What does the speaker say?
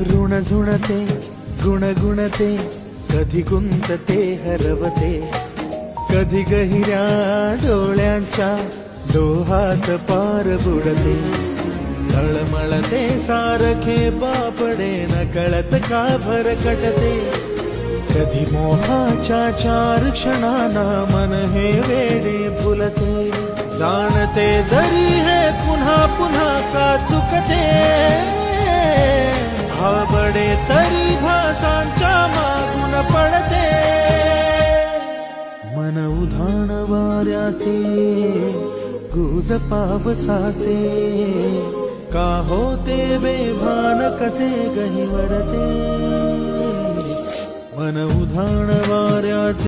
ऋण झुणते गुणगुणते कधी गुंतते हरवते कधी गहिऱ्या डोळ्यांच्या डोहात पार बुडते तळमळते सारखे बापडे न कळत का भरकटते कधी मोहाच्या 4 क्षणांना मन हे वेडे फुलते जाणते जरी हे पुन्हा पुन्हा का चुकते भाबडे तरी भासांच्या मागून पडते मन उधाण वाऱ्याचे गुज पावसाचे का होते बेभान कसे गहिवरते मन उधाण वाऱ्याचे